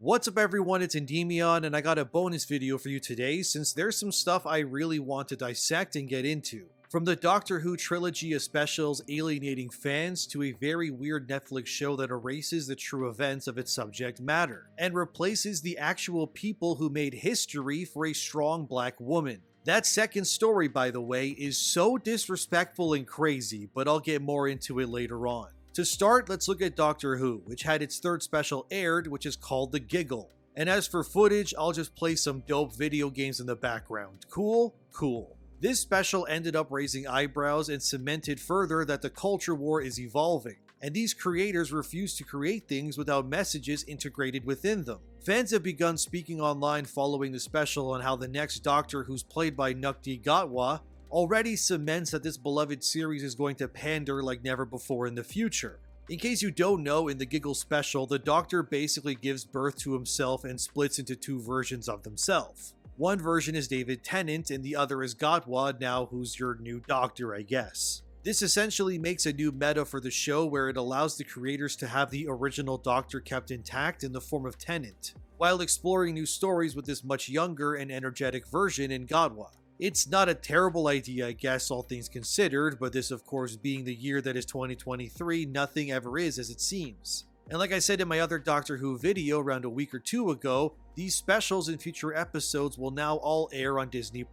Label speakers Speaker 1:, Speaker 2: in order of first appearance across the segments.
Speaker 1: What's up everyone, it's ENDYMION, and I got a bonus video for you today since there's some stuff I really want to dissect and get into. From the Doctor Who trilogy of specials alienating fans to a very weird Netflix show that erases the true events of its subject matter, and replaces the actual people who made history for a strong black woman. That second story, by the way, is so disrespectful and crazy, but I'll get more into it later on. To start, let's look at Doctor Who, which had its third special aired, which is called The Giggle. And as for footage, I'll just play some dope video games in the background. Cool? Cool. This special ended up raising eyebrows and cemented further that the culture war is evolving, and these creators refuse to create things without messages integrated within them. Fans have begun speaking online following the special on how the next Doctor, who's played by Nukti Gatwa, already cements that this beloved series is going to pander like never before in the future. In case you don't know, in the Giggle special, the Doctor basically gives birth to himself and splits into two versions of himself. One version is David Tennant and the other is Gatwa, now who's your new Doctor, I guess. This essentially makes a new meta for the show where it allows the creators to have the original Doctor kept intact in the form of Tennant, while exploring new stories with this much younger and energetic version in Gatwa. It's not a terrible idea, I guess, all things considered, but this of course being the year that is 2023, nothing ever is as it seems. And like I said in my other Doctor Who video around a week or two ago, these specials and future episodes will now all air on Disney+,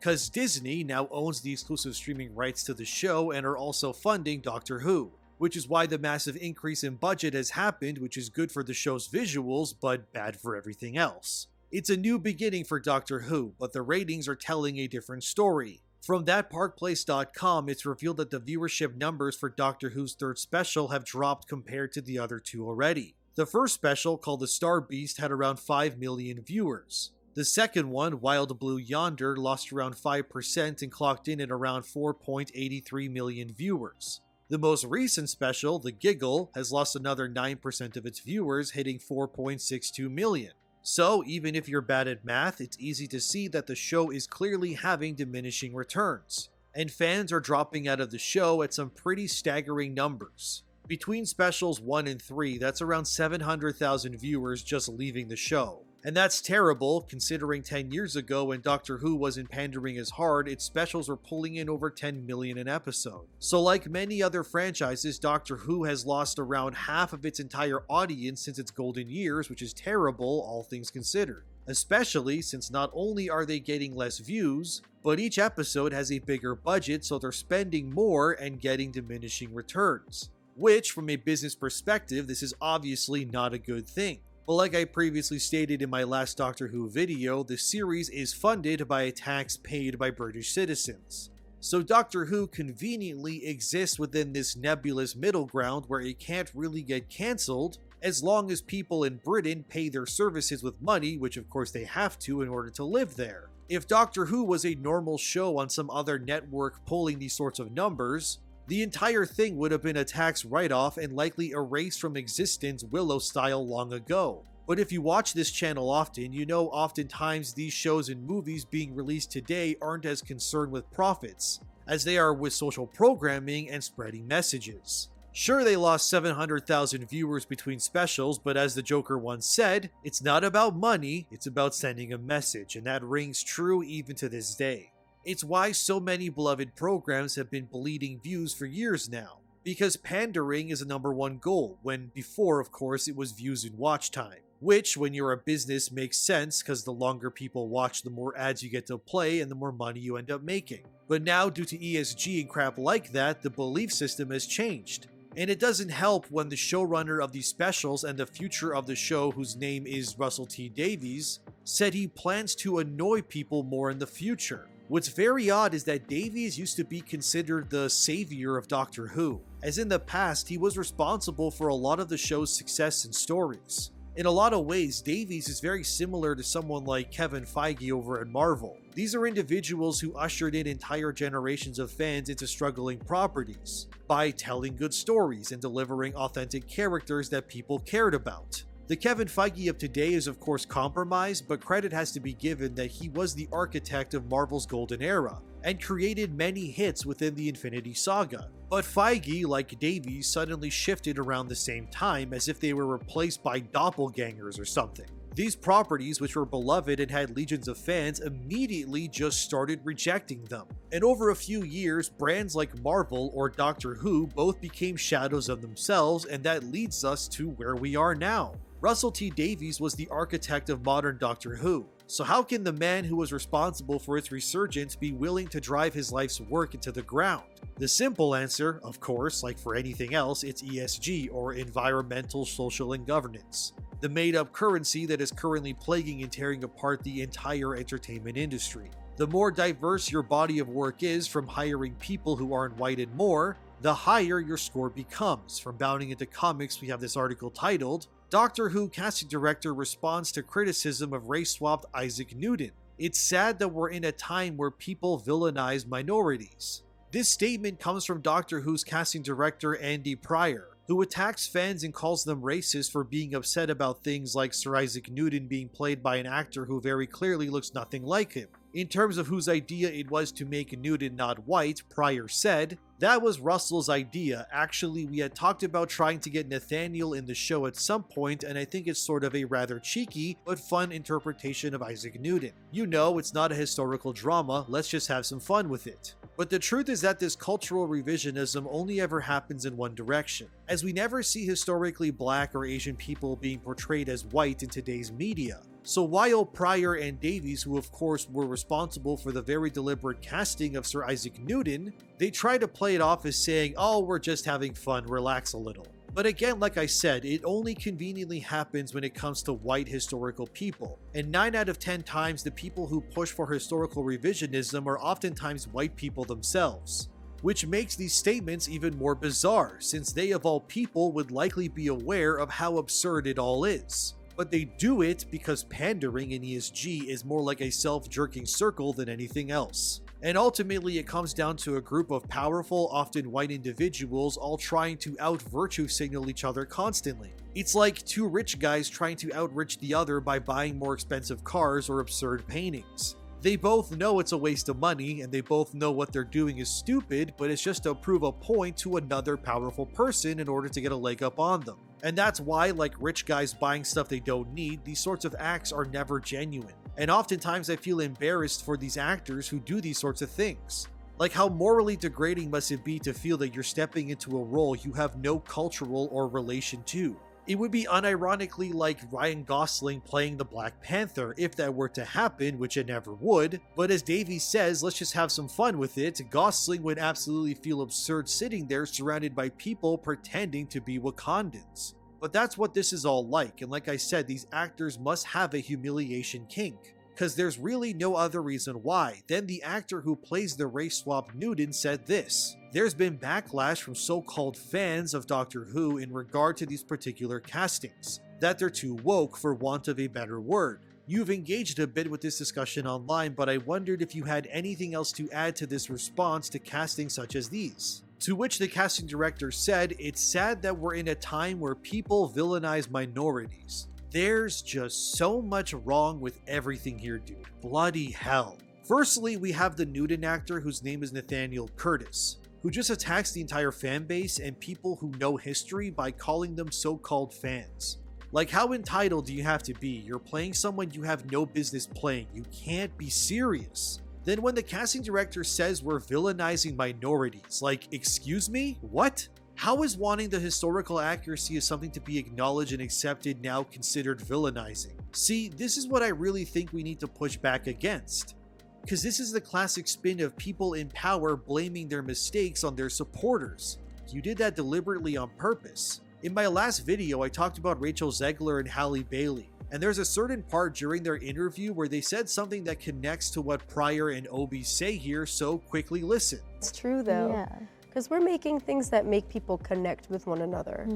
Speaker 1: cause Disney now owns the exclusive streaming rights to the show and are also funding Doctor Who, which is why the massive increase in budget has happened, which is good for the show's visuals, but bad for everything else. It's a new beginning for Doctor Who, but the ratings are telling a different story. From thatparkplace.com, it's revealed that the viewership numbers for Doctor Who's third special have dropped compared to the other two already. The first special, called The Star Beast, had around 5 million viewers. The second one, Wild Blue Yonder, lost around 5% and clocked in at around 4.83 million viewers. The most recent special, The Giggle, has lost another 9% of its viewers, hitting 4.62 million. So, even if you're bad at math, it's easy to see that the show is clearly having diminishing returns, and fans are dropping out of the show at some pretty staggering numbers. Between specials 1 and 3, that's around 700,000 viewers just leaving the show. And that's terrible, considering 10 years ago when Doctor Who wasn't pandering as hard, its specials were pulling in over 10 million an episode. So like many other franchises, Doctor Who has lost around half of its entire audience since its golden years, which is terrible, all things considered. Especially since not only are they getting less views, but each episode has a bigger budget, so they're spending more and getting diminishing returns. Which, from a business perspective, this is obviously not a good thing. But like I previously stated in my last Doctor Who video, the series is funded by a tax paid by British citizens. So Doctor Who conveniently exists within this nebulous middle ground where it can't really get cancelled as long as people in Britain pay their services with money, which of course they have to in order to live there. If Doctor Who was a normal show on some other network pulling these sorts of numbers, the entire thing would have been a tax write-off and likely erased from existence Willow style long ago. But if you watch this channel often, you know oftentimes these shows and movies being released today aren't as concerned with profits as they are with social programming and spreading messages. Sure, they lost 700,000 viewers between specials, but as the Joker once said, it's not about money, it's about sending a message, and that rings true even to this day. It's why so many beloved programs have been bleeding views for years now, because pandering is a #1 goal, when before, of course, it was views and watch time, which, when you're a business, makes sense because the longer people watch, the more ads you get to play and the more money you end up making. But now, due to ESG and crap like that, the belief system has changed. And it doesn't help when the showrunner of these specials and the future of the show, whose name is Russell T Davies, said he plans to annoy people more in the future. What's very odd is that Davies used to be considered the savior of Doctor Who, as in the past he was responsible for a lot of the show's success and stories. In a lot of ways, Davies is very similar to someone like Kevin Feige over at Marvel. These are individuals who ushered in entire generations of fans into struggling properties by telling good stories and delivering authentic characters that people cared about. The Kevin Feige of today is of course compromised, but credit has to be given that he was the architect of Marvel's golden era, and created many hits within the Infinity Saga. But Feige, like Davies, suddenly shifted around the same time as if they were replaced by doppelgangers or something. These properties, which were beloved and had legions of fans, immediately just started rejecting them. And over a few years, brands like Marvel or Doctor Who both became shadows of themselves, and that leads us to where we are now. Russell T Davies was the architect of modern Doctor Who, so how can the man who was responsible for its resurgence be willing to drive his life's work into the ground? The simple answer, of course, like for anything else, it's ESG, or environmental, social, and governance. The made-up currency that is currently plaguing and tearing apart the entire entertainment industry. The more diverse your body of work is, from hiring people who aren't white and more, the higher your score becomes. From bounding into comics, we have this article titled, Doctor Who casting director responds to criticism of race-swapped Isaac Newton. It's sad that we're in a time where people villainize minorities. This statement comes from Doctor Who's casting director Andy Pryor, who attacks fans and calls them racist for being upset about things like Sir Isaac Newton being played by an actor who very clearly looks nothing like him. In terms of whose idea it was to make Newton not white, Pryor said, "That was Russell's idea. Actually, we had talked about trying to get Nathaniel in the show at some point, and I think it's sort of a rather cheeky but fun interpretation of Isaac Newton. You know, it's not a historical drama, let's just have some fun with it." But the truth is that this cultural revisionism only ever happens in one direction, as we never see historically black or Asian people being portrayed as white in today's media. So while Pryor and Davies, who of course were responsible for the very deliberate casting of Sir Isaac Newton, they try to play it off as saying, "Oh, we're just having fun, relax a little." But again, like I said, it only conveniently happens when it comes to white historical people. And 9 out of 10 times, the people who push for historical revisionism are oftentimes white people themselves. Which makes these statements even more bizarre, since they of all people would likely be aware of how absurd it all is. But they do it because pandering in ESG is more like a self-jerking circle than anything else. And ultimately it comes down to a group of powerful, often white individuals all trying to out-virtue signal each other constantly. It's like two rich guys trying to out-rich the other by buying more expensive cars or absurd paintings. They both know it's a waste of money, and they both know what they're doing is stupid, but it's just to prove a point to another powerful person in order to get a leg up on them. And that's why, like rich guys buying stuff they don't need, these sorts of acts are never genuine. And oftentimes I feel embarrassed for these actors who do these sorts of things. Like, how morally degrading must it be to feel that you're stepping into a role you have no cultural or relation to? It would be unironically like Ryan Gosling playing the Black Panther if that were to happen, which it never would. But as Davies says, let's just have some fun with it. Gosling would absolutely feel absurd sitting there surrounded by people pretending to be Wakandans. But that's what this is all like, and like I said, these actors must have a humiliation kink. Because there's really no other reason why. Then the actor who plays the race-swapped Newton said this: "There's been backlash from so-called fans of Doctor Who in regard to these particular castings, that they're too woke for want of a better word. You've engaged a bit with this discussion online, but I wondered if you had anything else to add to this response to castings such as these." To which the casting director said, "It's sad that we're in a time where people villainize minorities. There's just so much wrong with everything here, dude. Bloody hell." Firstly, we have the Newton actor whose name is Nathaniel Curtis, who just attacks the entire fan base and people who know history by calling them so-called fans. Like, how entitled do you have to be? You're playing someone you have no business playing. You can't be serious. Then when the casting director says we're villainizing minorities, like, excuse me? What? How is wanting the historical accuracy of something to be acknowledged and accepted now considered villainizing? See, this is what I really think we need to push back against. Because this is the classic spin of people in power blaming their mistakes on their supporters. You did that deliberately on purpose. In my last video, I talked about Rachel Zegler and Halle Bailey, and there's a certain part during their interview where they said something that connects to what Pryor and Obi say here, so quickly listen.
Speaker 2: It's true though.
Speaker 3: Yeah.
Speaker 2: Because we're making things that make people connect with one another.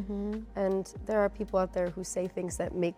Speaker 2: And there are people out there who say things that make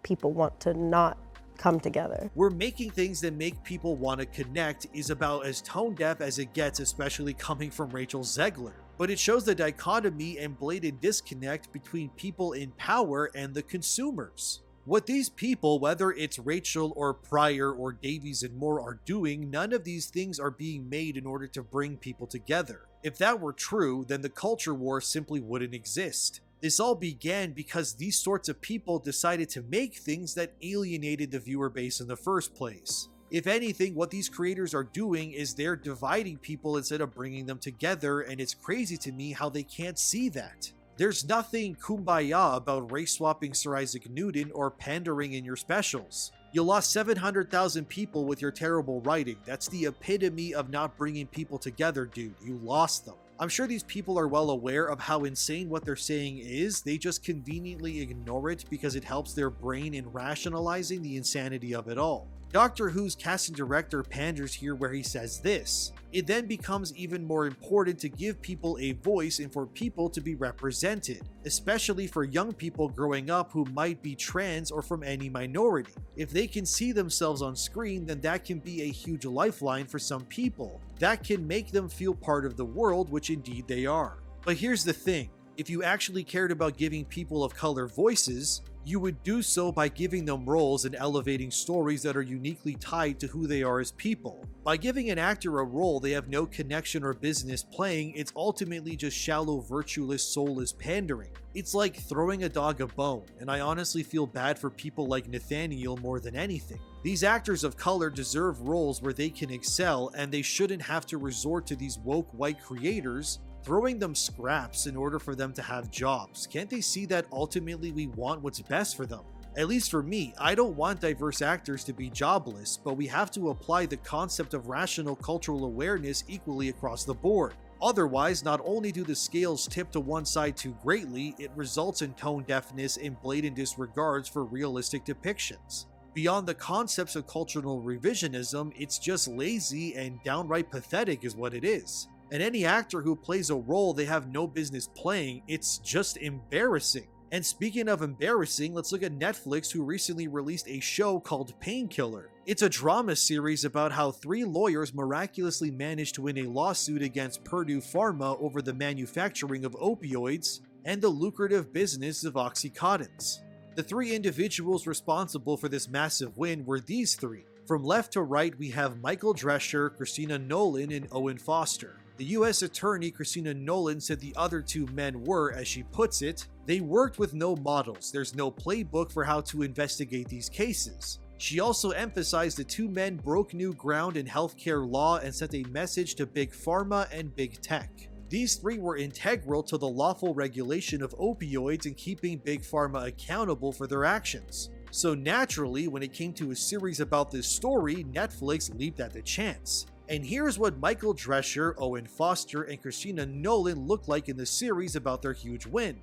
Speaker 2: people want to not come together.
Speaker 1: We're making things that make people want to connect is about as tone deaf as it gets, especially coming from Rachel Zegler. but it shows the dichotomy and blatant disconnect between people in power and the consumers. What these people, whether it's Rachel or Pryor or Davies and more, are doing, none of these things are being made in order to bring people together. If that were true, then the culture war simply wouldn't exist. This all began because these sorts of people decided to make things that alienated the viewer base in the first place. If anything, what these creators are doing is they're dividing people instead of bringing them together, and it's crazy to me how they can't see that. There's nothing kumbaya about race swapping Sir Isaac Newton or pandering in your specials. You lost 700,000 people with your terrible writing. That's the epitome of not bringing people together, dude. You lost them. I'm sure these people are well aware of how insane what they're saying is, they just conveniently ignore it because it helps their brain in rationalizing the insanity of it all. Doctor Who's casting director panders here where he says this: "It then becomes even more important to give people a voice and for people to be represented, especially for young people growing up who might be trans or from any minority. If they can see themselves on screen, then that can be a huge lifeline for some people. That can make them feel part of the world, which indeed they are." But here's the thing. If you actually cared about giving people of color voices, you would do so by giving them roles and elevating stories that are uniquely tied to who they are as people. By giving an actor a role they have no connection or business playing, it's ultimately just shallow, virtueless, soulless pandering. It's like throwing a dog a bone, and I honestly feel bad for people like Nathaniel more than anything. These actors of color deserve roles where they can excel, and they shouldn't have to resort to these woke white creators throwing them scraps in order for them to have jobs. Can't they see that ultimately we want what's best for them? At least for me, I don't want diverse actors to be jobless, but we have to apply the concept of rational cultural awareness equally across the board. Otherwise, not only do the scales tip to one side too greatly, it results in tone deafness and blatant disregards for realistic depictions. Beyond the concepts of cultural revisionism, it's just lazy and downright pathetic is what it is. And any actor who plays a role they have no business playing, it's just embarrassing. And speaking of embarrassing, let's look at Netflix, who recently released a show called Painkiller. It's a drama series about how 3 lawyers miraculously managed to win a lawsuit against Purdue Pharma over the manufacturing of opioids and the lucrative business of Oxycontins. The 3 individuals responsible for this massive win were these 3. From left to right, we have Michael Drescher, Christina Nolan, and Owen Foster. The US Attorney Christina Nolan said the other 2 men were, as she puts it, "They worked with no models. There's no playbook for how to investigate these cases." She also emphasized the 2 men broke new ground in healthcare law and sent a message to Big Pharma and Big Tech. These 3 were integral to the lawful regulation of opioids and keeping Big Pharma accountable for their actions. So naturally, when it came to a series about this story, Netflix leaped at the chance. And here's what Michael Drescher, Owen Foster, and Christina Nolan look like in the series about their huge win.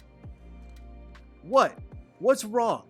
Speaker 1: What? What's wrong?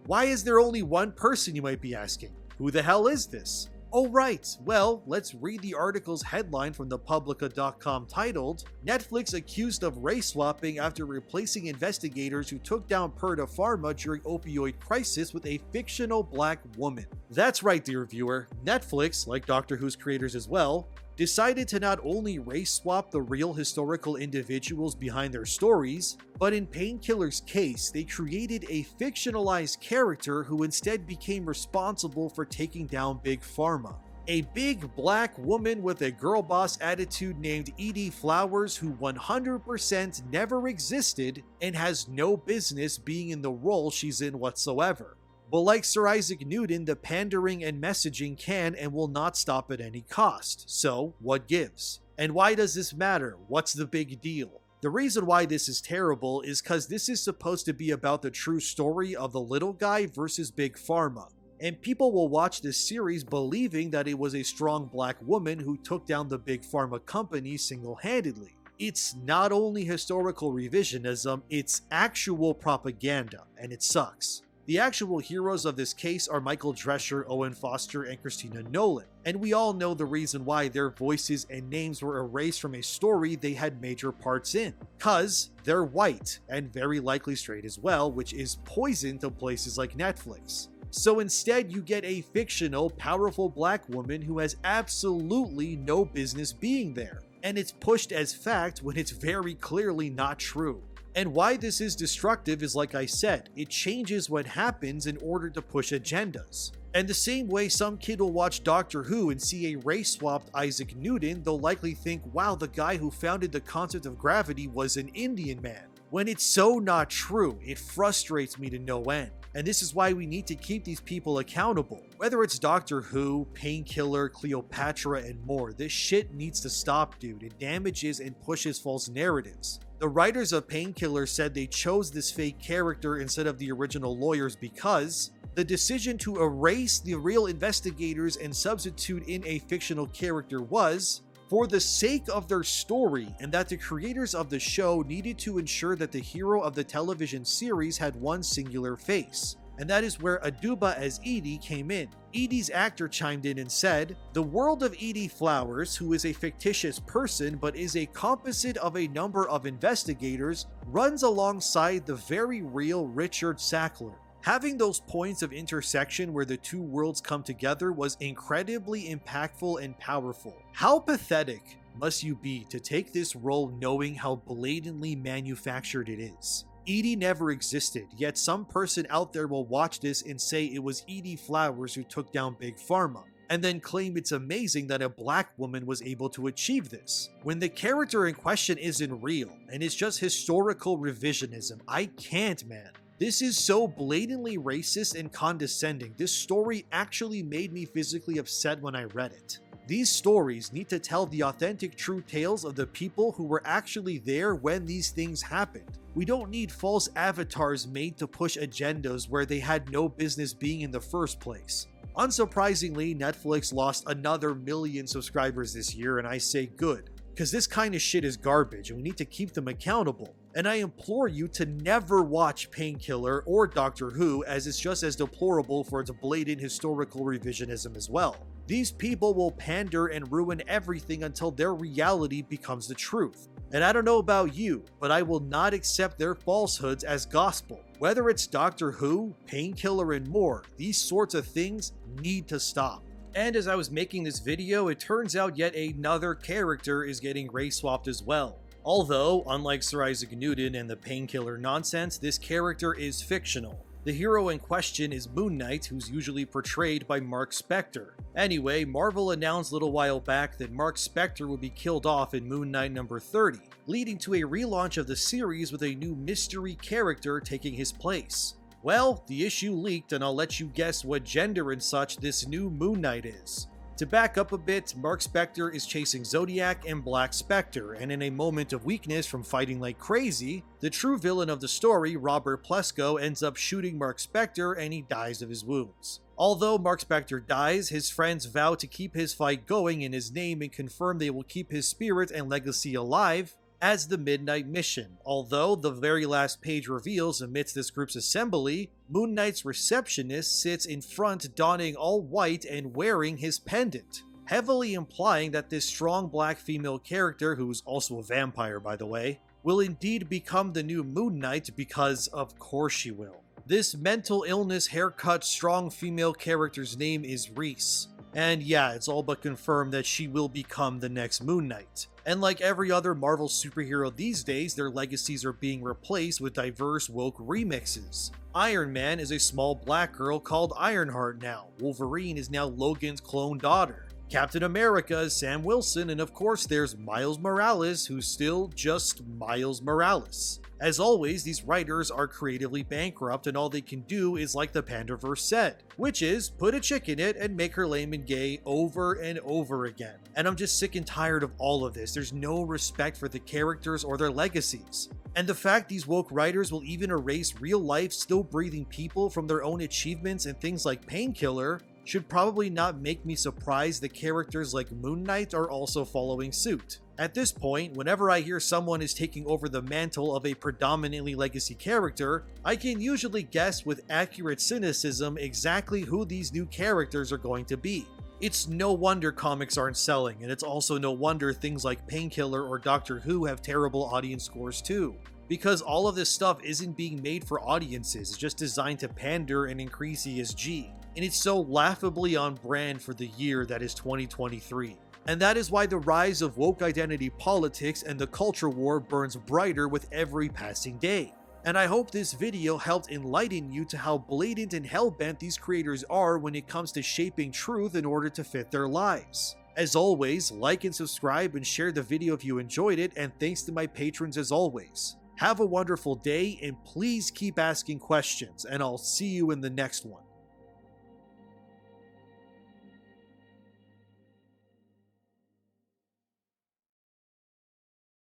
Speaker 1: Why is there only one person, you might be asking? Who the hell is this? Oh right, well, let's read the article's headline from thepublica.com titled, "Netflix accused of race swapping after replacing investigators who took down Purdue Pharma during opioid crisis with a fictional black woman." That's right, dear viewer. Netflix, like Doctor Who's creators as well, decided to not only race swap the real historical individuals behind their stories, but in Painkiller's case, they created a fictionalized character who instead became responsible for taking down Big Pharma. A big black woman with a girl boss attitude named Edie Flowers, who 100% never existed and has no business being in the role she's in whatsoever. But like Sir Isaac Newton, the pandering and messaging can and will not stop at any cost. So, what gives? And why does this matter? What's the big deal? The reason why this is terrible is because this is supposed to be about the true story of the little guy versus Big Pharma. And people will watch this series believing that it was a strong black woman who took down the Big Pharma company single-handedly. It's not only historical revisionism, it's actual propaganda, and it sucks. The actual heroes of this case are Michael Drescher, Owen Foster, and Christina Nolan, and we all know the reason why their voices and names were erased from a story they had major parts in. 'Cause they're white, and very likely straight as well, which is poison to places like Netflix. So instead, you get a fictional, powerful black woman who has absolutely no business being there. and it's pushed as fact when it's very clearly not true. And why this is destructive is, like I said, it changes what happens in order to push agendas. And the same way some kid will watch Doctor Who and see a race-swapped Isaac Newton, they'll likely think, wow, the guy who founded the concept of gravity was an Indian man. When it's so not true, it frustrates me to no end. And this is why we need to keep these people accountable. Whether it's Doctor Who, Painkiller, Cleopatra, and more, this shit needs to stop, dude. It damages and pushes false narratives. The writers of Painkiller said they chose this fake character instead of the original lawyers because the decision to erase the real investigators and substitute in a fictional character was for the sake of their story, and that the creators of the show needed to ensure that the hero of the television series had one singular face. And that is where Aduba as Edie came in. Edie's actor chimed in and said, "The world of Edie Flowers, who is a fictitious person but is a composite of a number of investigators, runs alongside the very real Richard Sackler. Having those points of intersection where the two worlds come together was incredibly impactful and powerful. How pathetic must you be to take this role knowing how blatantly manufactured it is? Edie never existed, yet some person out there will watch this and say it was Edie Flowers who took down Big Pharma, and then claim it's amazing that a black woman was able to achieve this, when the character in question isn't real, and it's just historical revisionism. I can't, man. This is so blatantly racist and condescending. This story actually made me physically upset when I read it. These stories need to tell the authentic true tales of the people who were actually there when these things happened. We don't need false avatars made to push agendas where they had no business being in the first place." Unsurprisingly, Netflix lost another 1 million subscribers this year, and I say good, because this kind of shit is garbage and we need to keep them accountable. And I implore you to never watch Painkiller or Doctor Who, as it's just as deplorable for its blatant historical revisionism as well. These people will pander and ruin everything until their reality becomes the truth. And I don't know about you, but I will not accept their falsehoods as gospel. Whether it's Doctor Who, Painkiller, and more, these sorts of things need to stop. And as I was making this video, it turns out yet another character is getting race swapped as well. Although, unlike Sir Isaac Newton and the Painkiller nonsense, this character is fictional. The hero in question is Moon Knight, who's usually portrayed by Mark Spector. Anyway, Marvel announced a little while back that Mark Spector would be killed off in Moon Knight number 30, leading to a relaunch of the series with a new mystery character taking his place. Well, the issue leaked, and I'll let you guess what gender and such this new Moon Knight is. To back up a bit, Mark Spector is chasing Zodiac and Black Spectre, and in a moment of weakness from fighting like crazy, the true villain of the story, Robert Plesko, ends up shooting Mark Spector and he dies of his wounds. Although Mark Spector dies, his friends vow to keep his fight going in his name and confirm they will keep his spirit and legacy alive as the Midnight Mission. Although the very last page reveals amidst this group's assembly, Moon Knight's receptionist sits in front donning all white and wearing his pendant, heavily implying that this strong black female character, who's also a vampire by the way, will indeed become the new Moon Knight, because of course she will. This mental illness haircut strong female character's name is Reese. And yeah, it's all but confirmed that she will become the next Moon Knight. And like every other Marvel superhero these days, their legacies are being replaced with diverse woke remixes. Iron Man is a small black girl called Ironheart now. Wolverine is now Logan's clone daughter. Captain America is Sam Wilson, and of course there's Miles Morales, who's still just Miles Morales. As always, these writers are creatively bankrupt, and all they can do is like the Pandaverse said, which is put a chick in it and make her lame and gay over and over again. And I'm just sick and tired of all of this. There's no respect for the characters or their legacies. And the fact these woke writers will even erase real life, still breathing people from their own achievements and things like Painkiller should probably not make me surprised that characters like Moon Knight are also following suit. At this point, whenever I hear someone is taking over the mantle of a predominantly legacy character, I can usually guess with accurate cynicism exactly who these new characters are going to be. It's no wonder comics aren't selling, and it's also no wonder things like Painkiller or Doctor Who have terrible audience scores too. Because all of this stuff isn't being made for audiences, it's just designed to pander and increase ESG. And it's so laughably on brand for the year that is 2023. And that is why the rise of woke identity politics and the culture war burns brighter with every passing day. And I hope this video helped enlighten you to how blatant and hellbent these creators are when it comes to shaping truth in order to fit their lives. As always, like and subscribe and share the video if you enjoyed it, and thanks to my patrons as always. Have a wonderful day, and please keep asking questions, and I'll see you in the next one.